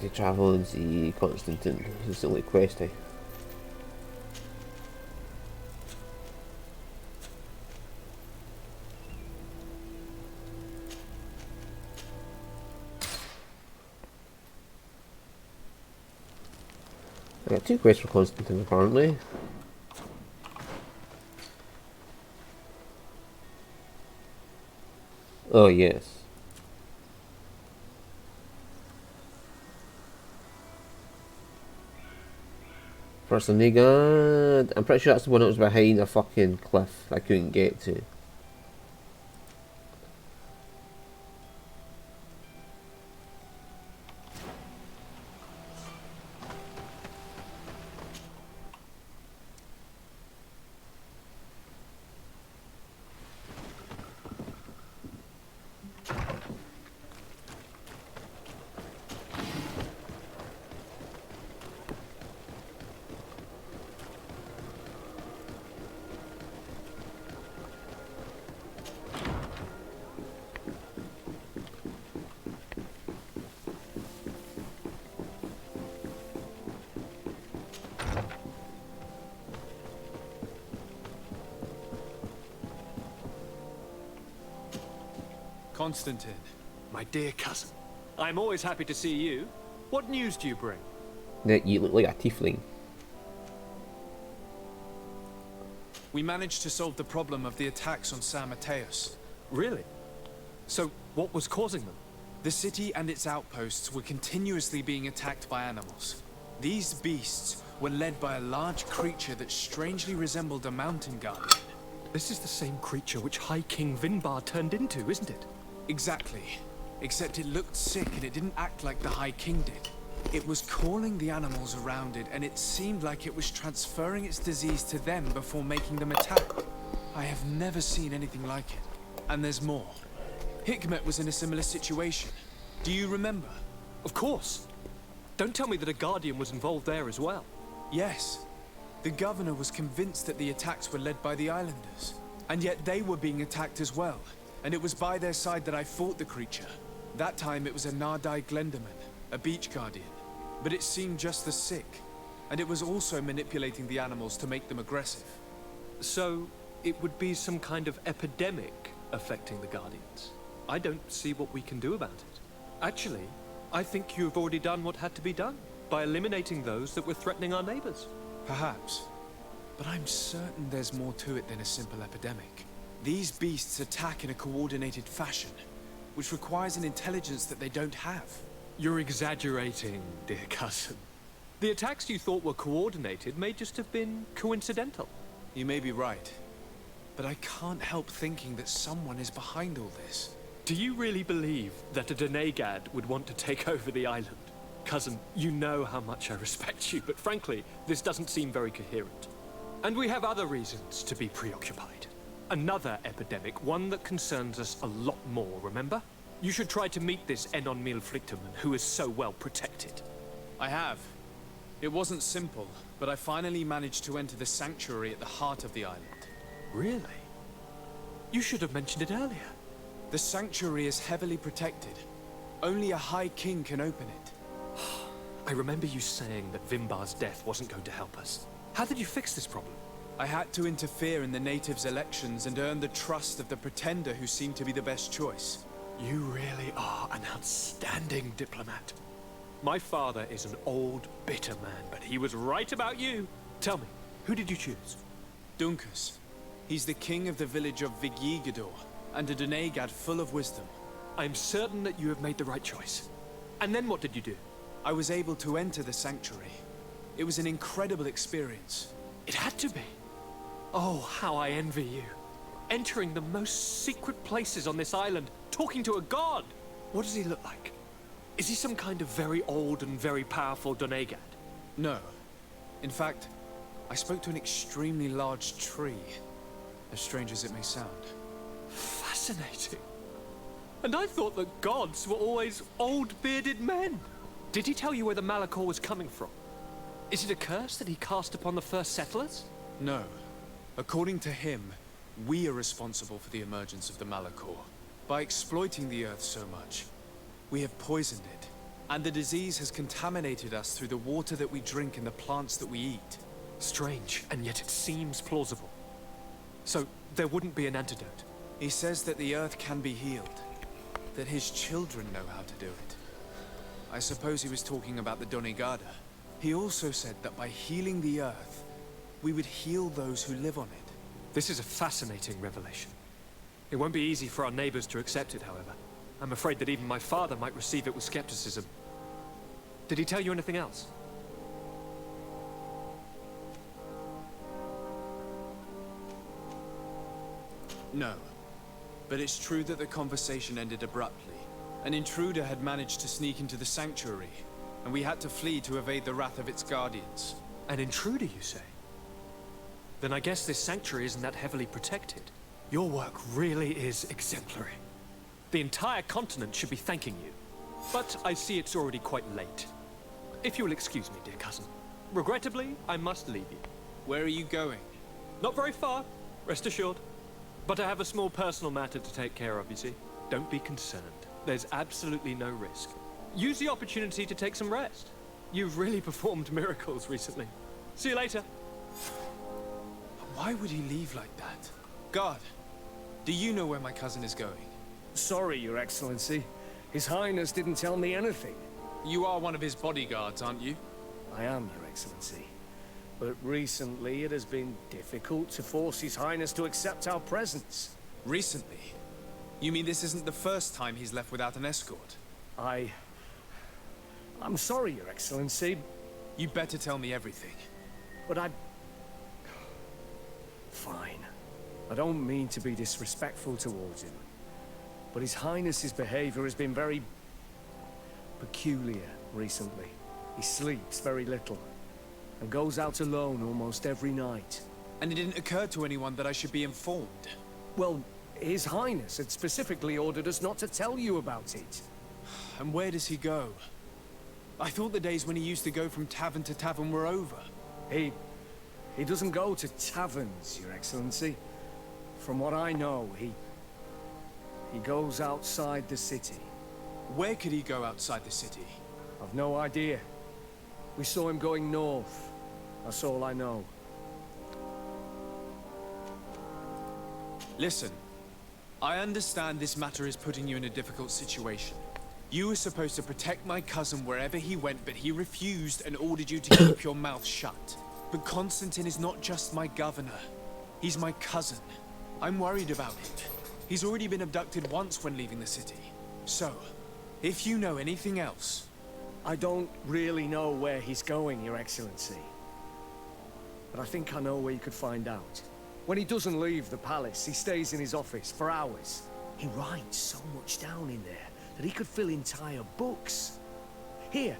to travel and see Constantine. This is the only quest, eh? I got 2 quests for Constantine apparently. Oh yes. First Onigad. I'm pretty sure that's the one that was behind a fucking cliff I couldn't get to. Constantine, my dear cousin. I'm always happy to see you. What news do you bring? That you look like a tiefling. We managed to solve the problem of the attacks on San Mateus. Really? So, what was causing them? The city and its outposts were continuously being attacked by animals. These beasts were led by a large creature that strangely resembled a mountain guardian. This is the same creature which High King Vinbar turned into, isn't it? Exactly. Except it looked sick and it didn't act like the High King did. It was calling the animals around it, and it seemed like it was transferring its disease to them before making them attack. I have never seen anything like it. And there's more. Hikmet was in a similar situation. Do you remember? Of course. Don't tell me that a Guardian was involved there as well. Yes. The governor was convinced that the attacks were led by the islanders. And yet they were being attacked as well. And it was by their side that I fought the creature. That time it was a Nardai Glenderman, a beach guardian. But it seemed just as sick. And it was also manipulating the animals to make them aggressive. So, it would be some kind of epidemic affecting the Guardians. I don't see what we can do about it. Actually, I think you've already done what had to be done by eliminating those that were threatening our neighbors. Perhaps. But I'm certain there's more to it than a simple epidemic. These beasts attack in a coordinated fashion, which requires an intelligence that they don't have. You're exaggerating, dear cousin. The attacks you thought were coordinated may just have been coincidental. You may be right. But I can't help thinking that someone is behind all this. Do you really believe that a Denegad would want to take over the island? Cousin, you know how much I respect you, but frankly, this doesn't seem very coherent. And we have other reasons to be preoccupied. Another epidemic, one that concerns us a lot more, remember? You should try to meet this Enon Mil Flicterman, who is so well protected. I have. It wasn't simple, but I finally managed to enter the sanctuary at the heart of the island. Really? You should have mentioned it earlier. The sanctuary is heavily protected. Only a High King can open it. I remember you saying that Vimbar's death wasn't going to help us. How did you fix this problem? I had to interfere in the natives' elections and earn the trust of the pretender who seemed to be the best choice. You really are an outstanding diplomat. My father is an old, bitter man, but he was right about you. Tell me, who did you choose? Dunkus. He's the king of the village of Vigyigador, and a Denegad full of wisdom. I'm certain that you have made the right choice. And then what did you do? I was able to enter the sanctuary. It was an incredible experience. It had to be. Oh, how I envy you. Entering the most secret places on this island, talking to a god. What does he look like? Is he some kind of very old and very powerful Donegad? No. In fact, I spoke to an extremely large tree, as strange as it may sound. Fascinating. And I thought that gods were always old bearded men. Did he tell you where the Malachor was coming from? Is it a curse that he cast upon the first settlers? No. According to him, we are responsible for the emergence of the Malachor. By exploiting the Earth so much, we have poisoned it. And the disease has contaminated us through the water that we drink and the plants that we eat. Strange, and yet it seems plausible. So, there wouldn't be an antidote? He says that the earth can be healed. That his children know how to do it. I suppose he was talking about the Donegada. He also said that by healing the earth, we would heal those who live on it. This is a fascinating revelation. It won't be easy for our neighbors to accept it, however. I'm afraid that even my father might receive it with skepticism. Did he tell you anything else? No. But it's true that the conversation ended abruptly. An intruder had managed to sneak into the sanctuary, and we had to flee to evade the wrath of its guardians. An intruder, you say? Then I guess this sanctuary isn't that heavily protected. Your work really is exemplary. The entire continent should be thanking you. But I see it's already quite late. If you will excuse me, dear cousin. Regrettably, I must leave you. Where are you going? Not very far, rest assured. But I have a small personal matter to take care of, you see. Don't be concerned. There's absolutely no risk. Use the opportunity to take some rest. You've really performed miracles recently. See you later. Why would he leave like that? Guard, do you know where my cousin is going? Sorry, Your Excellency. His Highness didn't tell me anything. You are one of his bodyguards, aren't you? I am, Your Excellency. But recently it has been difficult to force His Highness to accept our presence. Recently? You mean this isn't the first time he's left without an escort? I'm sorry, Your Excellency, You better tell me everything. but Fine. I don't mean to be disrespectful towards him, but His Highness's behavior has been very peculiar recently. He sleeps very little, and goes out alone almost every night. And it didn't occur to anyone that I should be informed. Well, His Highness had specifically ordered us not to tell you about it. And where does he go? I thought the days when he used to go from tavern to tavern were over. He doesn't go to taverns, Your Excellency. From what I know, he goes outside the city. Where could he go outside the city? I've no idea. We saw him going north. That's all I know. Listen, I understand this matter is putting you in a difficult situation. You were supposed to protect my cousin wherever he went, but he refused and ordered you to keep your mouth shut. But Constantine is not just my governor. He's my cousin. I'm worried about him. He's already been abducted once when leaving the city. So, if you know anything else... I don't really know where he's going, Your Excellency. But I think I know where you could find out. When he doesn't leave the palace, he stays in his office for hours. He writes so much down in there that he could fill entire books. Here,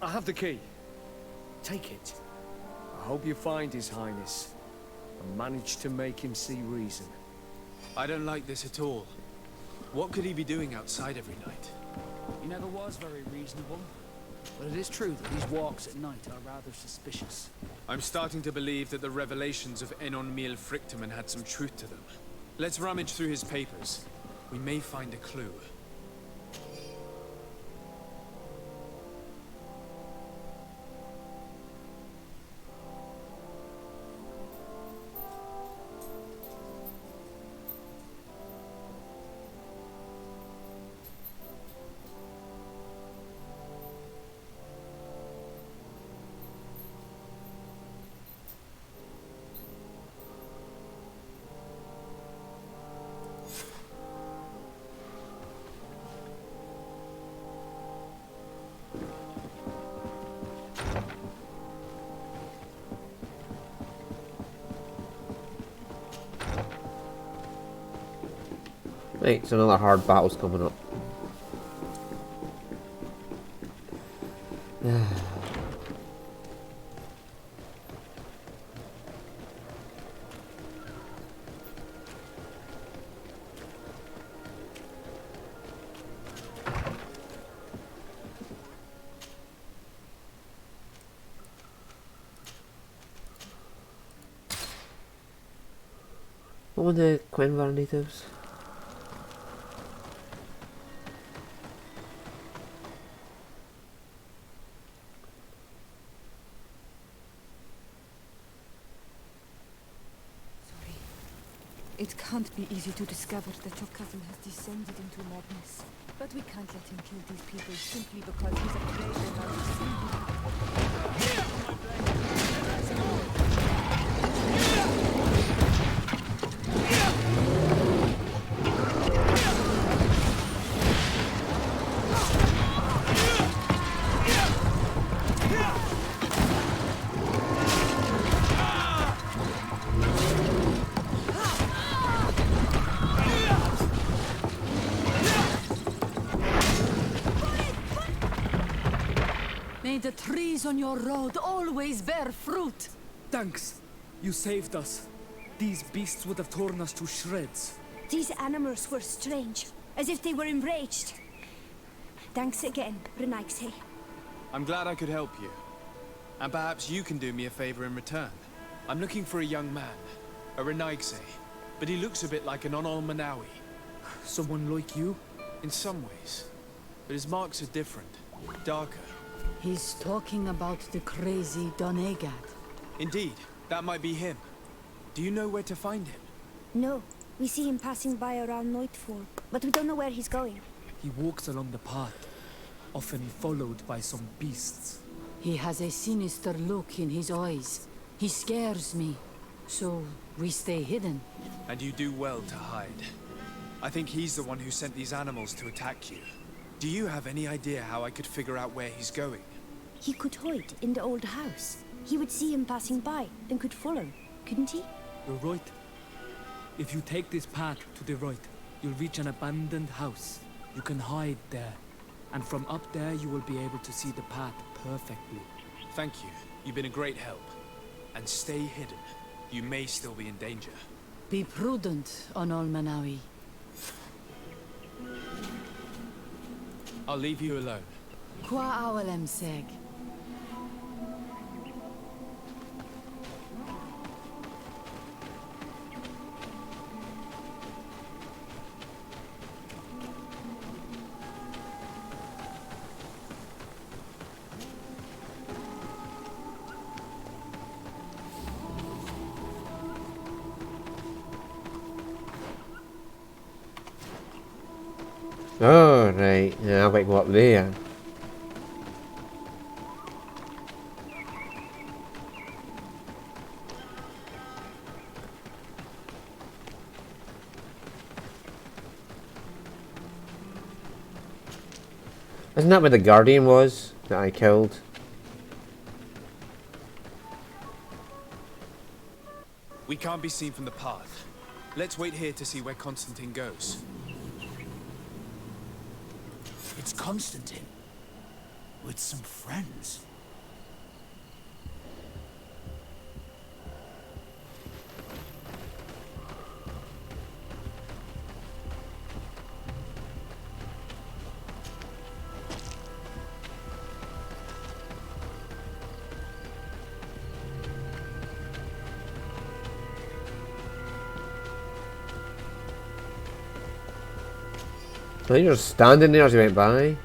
I have the key. Take it. I hope you find His Highness and manage to make him see reason. I don't like this at all. What could he be doing outside every night? He never was very reasonable. But it is true that these walks at night are rather suspicious. I'm starting to believe that the revelations of Enon Miel Frichtemann had some truth to them. Let's rummage through his papers. We may find a clue. Right, so another hard battle's coming up. What were the Quenvar natives? It can't be easy to discover that your cousin has descended into madness. But we can't let him kill these people simply because he's afraid they might see him. May the trees on your road always bear fruit. Thanks. You saved us. These beasts would have torn us to shreds. These animals were strange, as if they were enraged. Thanks again, Renaigse. I'm glad I could help you. And perhaps you can do me a favor in return. I'm looking for a young man, a Renaigse, but he looks a bit like an Onol Manawi. Someone like you? In some ways. But his marks are different, darker. He's talking about the crazy Donegad. Indeed, that might be him. Do you know where to find him? No, we see him passing by around nightfall, but we don't know where he's going. He walks along the path, often followed by some beasts. He has a sinister look in his eyes. He scares me. So we stay hidden. And you do well to hide. I think he's the one who sent these animals to attack you. Do you have any idea how I could figure out where he's going? He could hide in the old house. He would see him passing by, then could follow, couldn't he? You're right. If you take this path to the right, you'll reach an abandoned house. You can hide there. And from up there, you will be able to see the path perfectly. Thank you. You've been a great help. And stay hidden. You may still be in danger. Be prudent, Onol Manawi. I'll leave you alone. Qua awalem seg. Oh, right. Now I've got to go up there. Isn't that where the Guardian was that I killed? We can't be seen from the path. Let's wait here to see where Constantine goes. It's Constantine. With some friends. I think you're just standing there as you went by.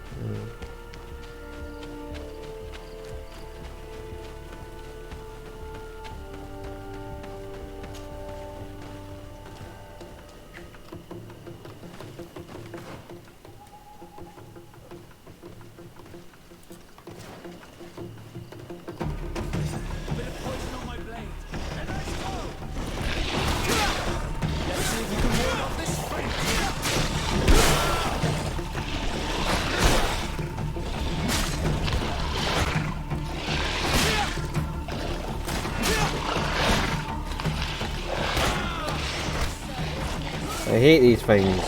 I hate these things.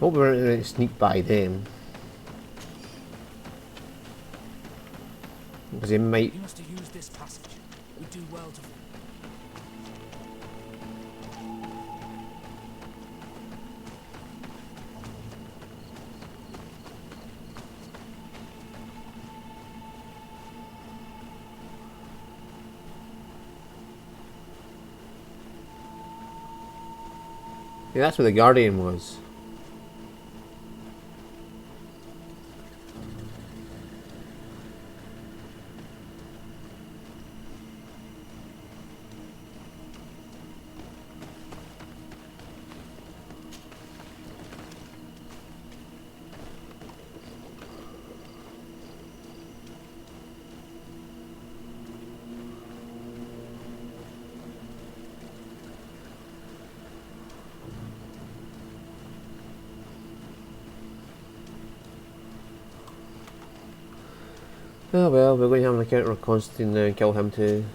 Hope we weren't going to sneak by them. Because they might. You must have used this passage. We do well to. Yeah, that's where the Guardian was. Oh well, we're going to have an encounter with Constantine now and kill him too.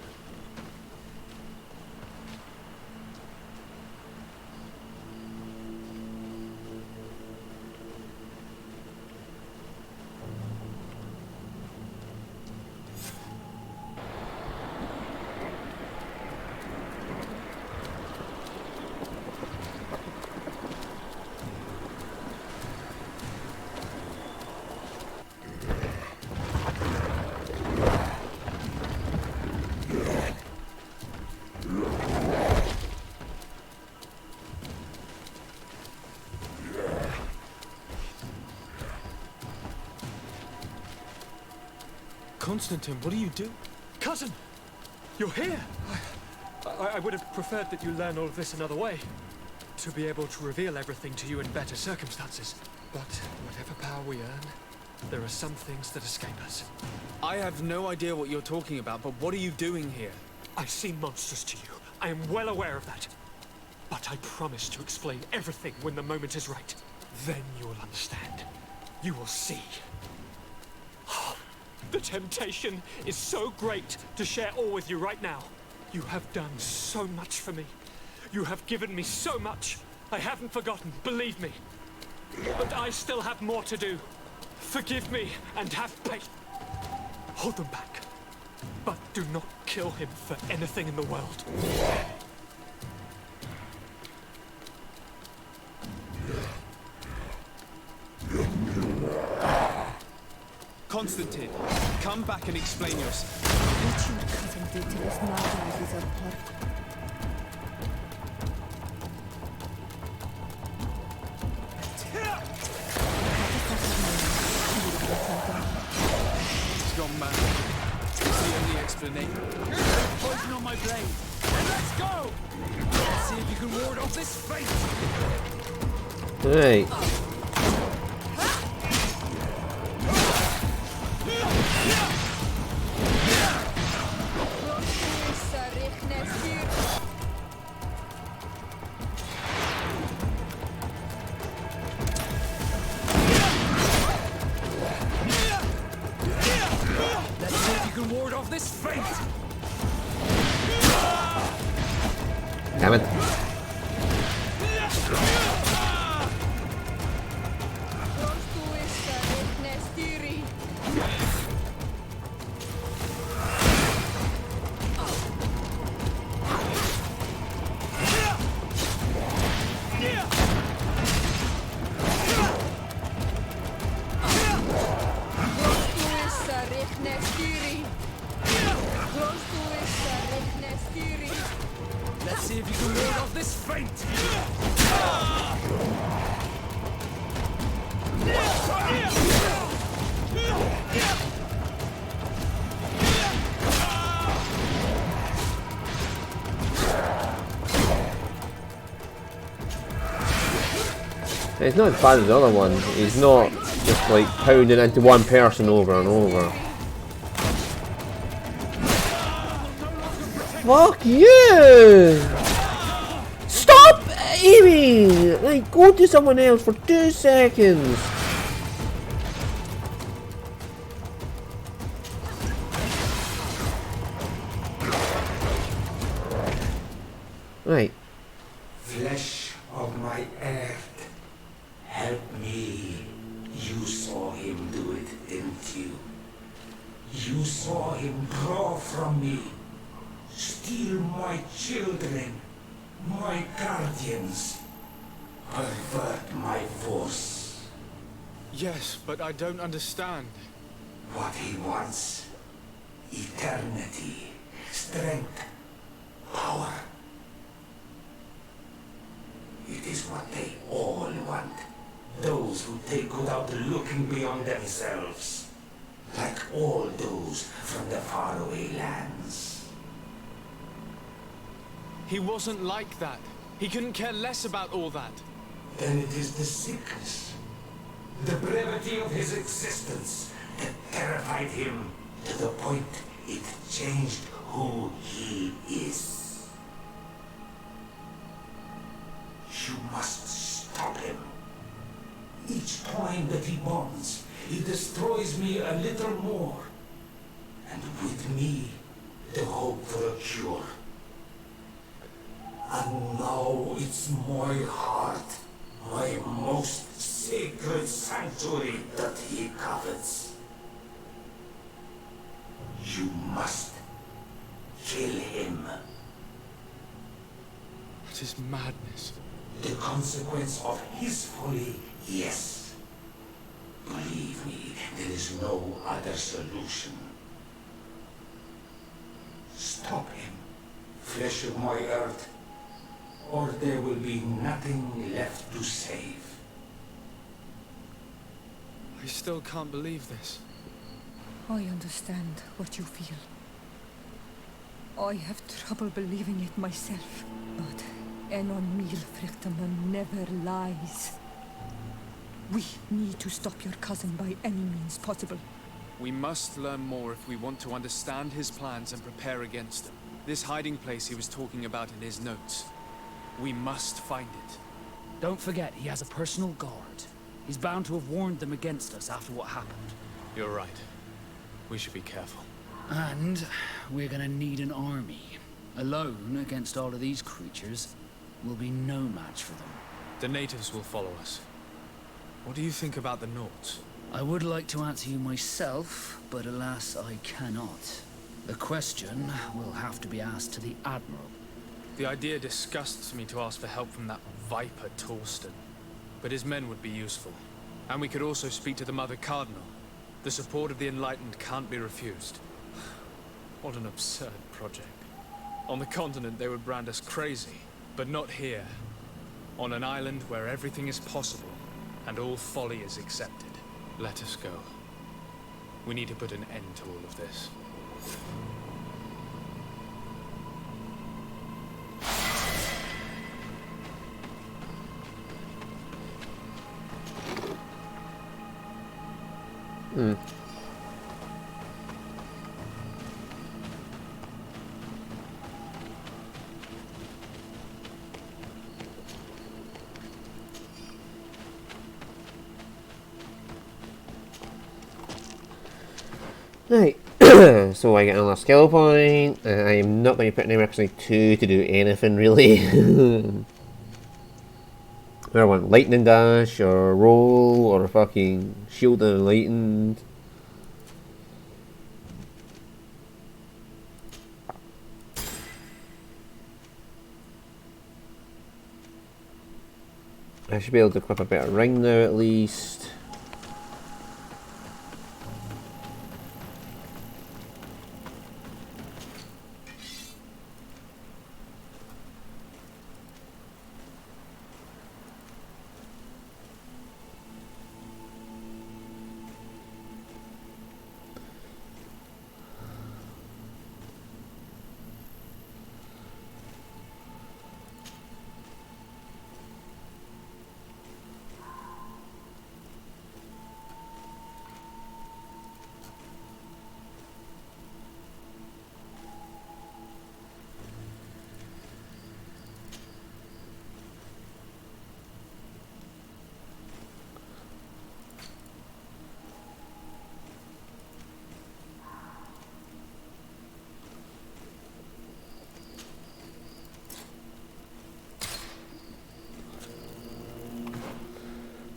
Constantine, what are you doing? Cousin! You're here! I would have preferred that you learn all of this another way. To be able to reveal everything to you in better circumstances. But whatever power we earn, there are some things that escape us. I have no idea what you're talking about, but what are you doing here? I seem monstrous to you. I am well aware of that. But I promise to explain everything when the moment is right. Then you will understand. You will see. The temptation is so great to share all with you right now. You have done so much for me. You have given me so much. I haven't forgotten, believe me. But I still have more to do. Forgive me and have faith. Hold them back. But do not kill him for anything in the world. Constantine, come back and explain yourself. What your cousin did to us now is a part. He's gone mad. It's the only explanation. Poison on my blade. And let's go! Let's see if you can ward off this fate. Right. Let's see if you can ward off this fate. Damn it. Let's see if you can ward off this fate. It's not as bad as the other one. He's not just like pounding into one person over and over. Fuck you! Stop aiming! Like, go to someone else for 2 seconds. Right. Flesh of my earth, help me. You saw him do it, didn't you? You saw him draw from me, steal my children, my guardians, pervert my force. Yes, but I don't understand. What he wants, eternity, strength, power. It is what they all want. Those who take without looking beyond themselves. Like all those from the faraway lands. He wasn't like that. He couldn't care less about all that. Then it is the sickness, the brevity of his existence that terrified him to the point it changed who he is. You must stop him. Each time that he bonds, he destroys me a little more. And with me, the hope for a cure. And now it's my heart, my most sacred sanctuary that he covets. You must kill him. That is madness. The consequence of his folly, yes. Believe me, there is no other solution. Stop him, flesh of my earth, or there will be nothing left to save. I still can't believe this. I understand what you feel. I have trouble believing it myself. But Enon Milfrichtaman never lies. We need to stop your cousin by any means possible. We must learn more if we want to understand his plans and prepare against them. This hiding place he was talking about in his notes. We must find it. Don't forget, he has a personal guard. He's bound to have warned them against us after what happened. You're right. We should be careful. And we're gonna need an army. Alone against all of these creatures will be no match for them. The natives will follow us. What do you think about the Nords? I would like to answer you myself, but alas, I cannot. The question will have to be asked to the Admiral. The idea disgusts me to ask for help from that viper Torsten. But his men would be useful. And we could also speak to the Mother Cardinal. The support of the Enlightened can't be refused. What an absurd project. On the continent they would brand us crazy, but not here. On an island where everything is possible, and all folly is accepted. Let us go. We need to put an end to all of this. Right, so I get another skill point. I am not going to put in episode 2 to do anything really. I want lightning dash or roll or fucking shield and enlightened. I should be able to equip a better ring now at least.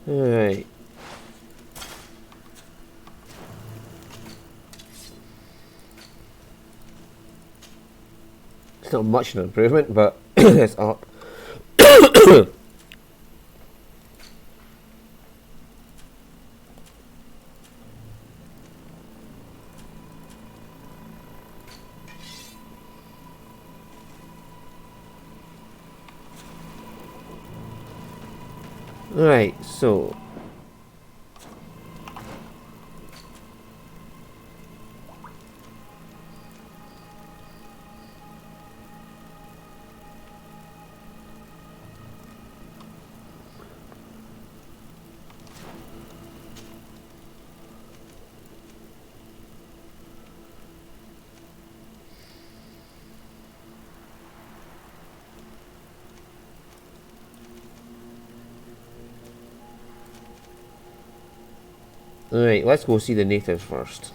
Alright. It's not much of an improvement, but it's up. Right, so alright, let's go see the natives first.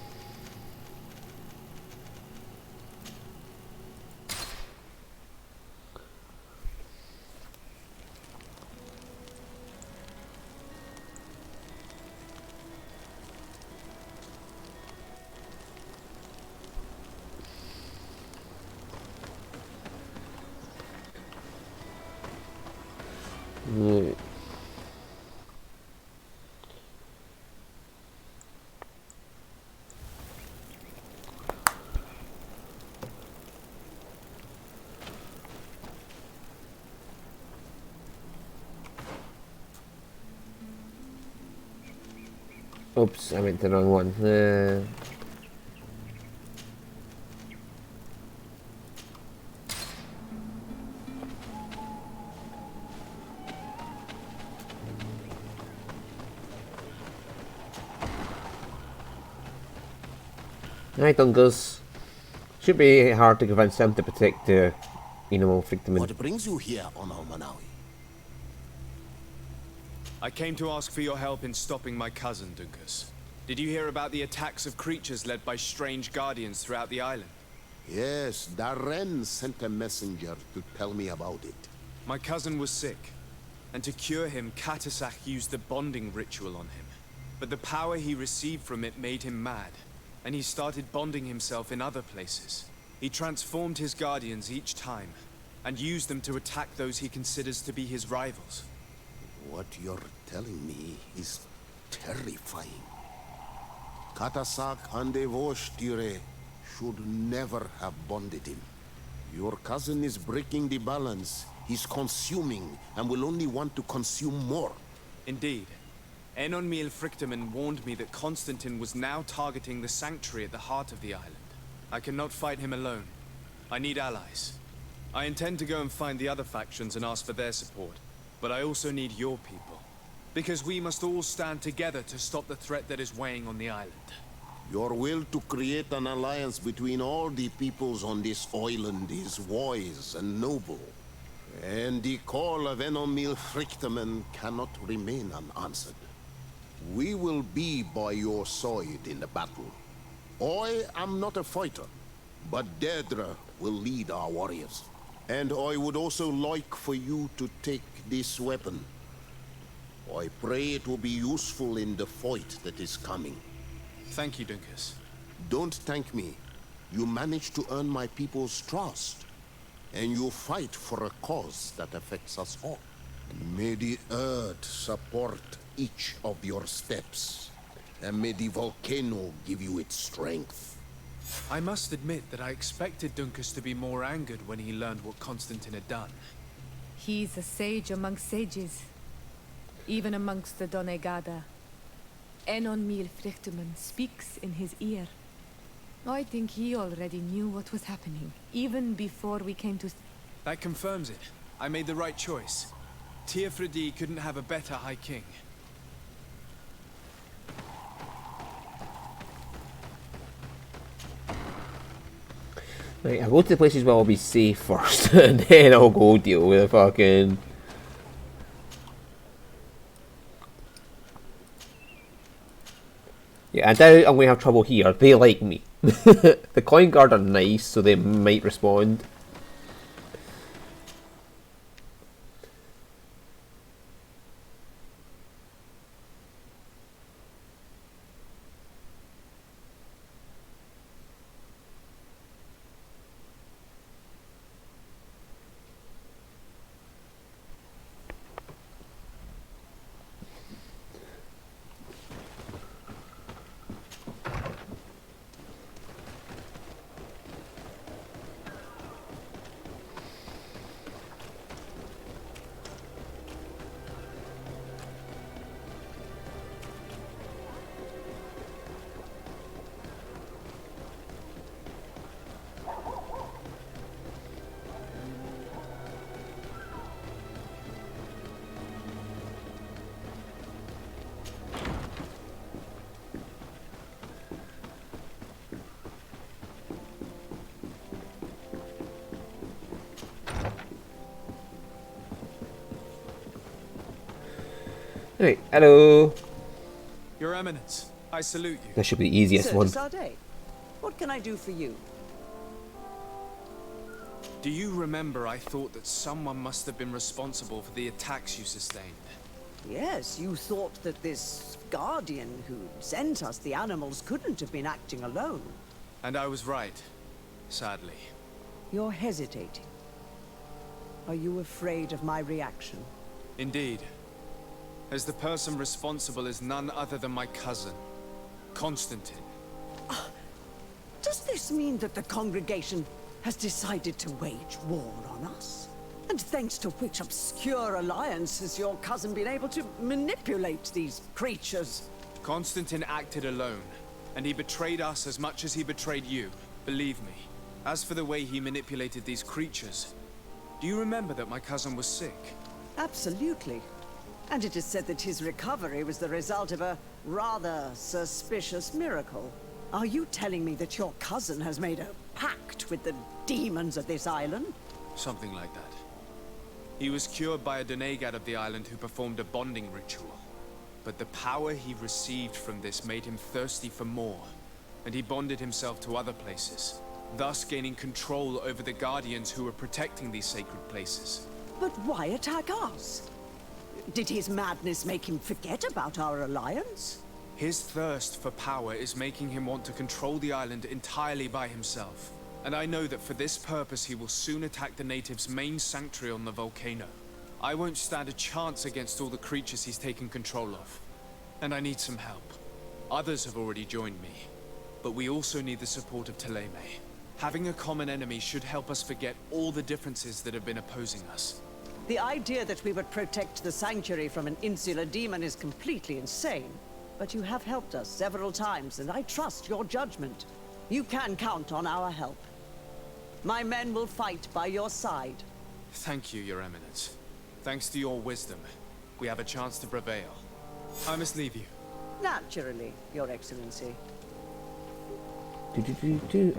Right. Oops, I went the wrong one. Right, Dunkers. Should be hard to convince them to protect the animal victim. What brings you here on Manawi? I came to ask for your help in stopping my cousin, Dunkus. Did you hear about the attacks of creatures led by strange guardians throughout the island? Yes, Darren sent a messenger to tell me about it. My cousin was sick, and to cure him, Katasak used the bonding ritual on him. But the power he received from it made him mad, and he started bonding himself in other places. He transformed his guardians each time, and used them to attack those he considers to be his rivals. What you're telling me is terrifying. Katasak and Evosh'Tire should never have bonded him. Your cousin is breaking the balance. He's consuming and will only want to consume more. Indeed. Enonmil Frictamen warned me that Constantine was now targeting the sanctuary at the heart of the island. I cannot fight him alone. I need allies. I intend to go and find the other factions and ask for their support. But I also need your people. Because we must all stand together to stop the threat that is weighing on the island. Your will to create an alliance between all the peoples on this island is wise and noble. And the call of Enonmil Frictamen cannot remain unanswered. We will be by your side in the battle. I am not a fighter, but Daedra will lead our warriors. And I would also like for you to take this weapon. I pray it will be useful in the fight that is coming. Thank you, Dunkus. Don't thank me. You managed to earn my people's trust. And you fight for a cause that affects us all. May the earth support each of your steps. And may the volcano give you its strength. I must admit that I expected Dunkus to be more angered when he learned what Constantine had done. He's a sage amongst sages. Even amongst the Donegada. Enonmil Frichtemann speaks in his ear. I think he already knew what was happening, even before we came to... That confirms it. I made the right choice. Teofredi couldn't have a better High King. Right, I'll go to the places where I'll be safe first, and then I'll go deal with the fucking... Yeah, I doubt I'm going to have trouble here. They like me. The Coin Guard are nice, so they might respond. Right, hello. Your Eminence, I salute you. This should be the easiest Sir one. de Sardet, what can I do for you? Do you remember I thought that someone must have been responsible for the attacks you sustained? Yes, you thought that this guardian who sent us the animals couldn't have been acting alone. And I was right, sadly. You're hesitating. Are you afraid of my reaction? Indeed. As the person responsible is none other than my cousin, Constantine. Does this mean that the congregation has decided to wage war on us? And thanks to which obscure alliance has your cousin been able to manipulate these creatures? Constantine acted alone, and he betrayed us as much as he betrayed you, believe me. As for the way he manipulated these creatures, do you remember that my cousin was sick? Absolutely. And it is said that his recovery was the result of a rather suspicious miracle. Are you telling me that your cousin has made a pact with the demons of this island? Something like that. He was cured by a denegad of the island who performed a bonding ritual. But the power he received from this made him thirsty for more, and he bonded himself to other places, thus gaining control over the guardians who were protecting these sacred places. But why attack us? Did his madness make him forget about our alliance? His thirst for power is making him want to control the island entirely by himself. And I know that for this purpose he will soon attack the natives' main sanctuary on the volcano. I won't stand a chance against all the creatures he's taken control of. And I need some help. Others have already joined me. But we also need the support of Thélème. Having a common enemy should help us forget all the differences that have been opposing us. The idea that we would protect the sanctuary from an insular demon is completely insane. But you have helped us several times, and I trust your judgment. You can count on our help. My men will fight by your side. Thank you, Your Eminence. Thanks to your wisdom, we have a chance to prevail. I must leave you. Naturally, Your Excellency.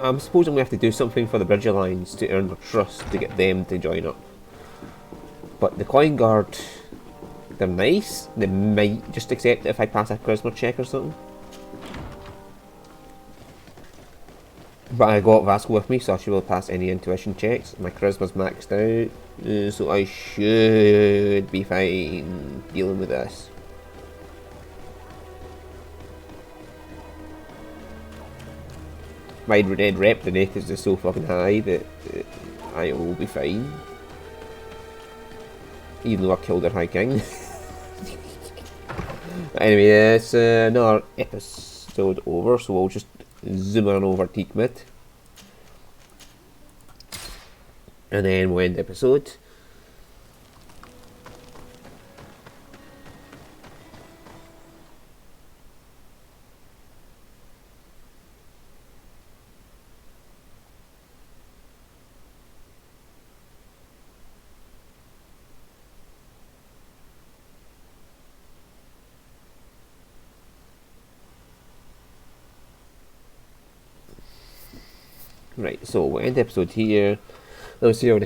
I'm suppose I'm going to have to do something for the Bridge Alliance to earn their trust to get them to join up. But the Coin Guard, they're nice. They might just accept it if I pass a charisma check or something. But I got Vasco with me, so she will pass any intuition checks. My charisma's maxed out, so I should be fine dealing with this. My dead rep the natives is so fucking high that I will be fine. Even though I killed their High King. But anyway, that's another episode over, so we'll just zoom on over Teakmid. And then we'll end the episode. Right, so we'll end the episode here. Let's see how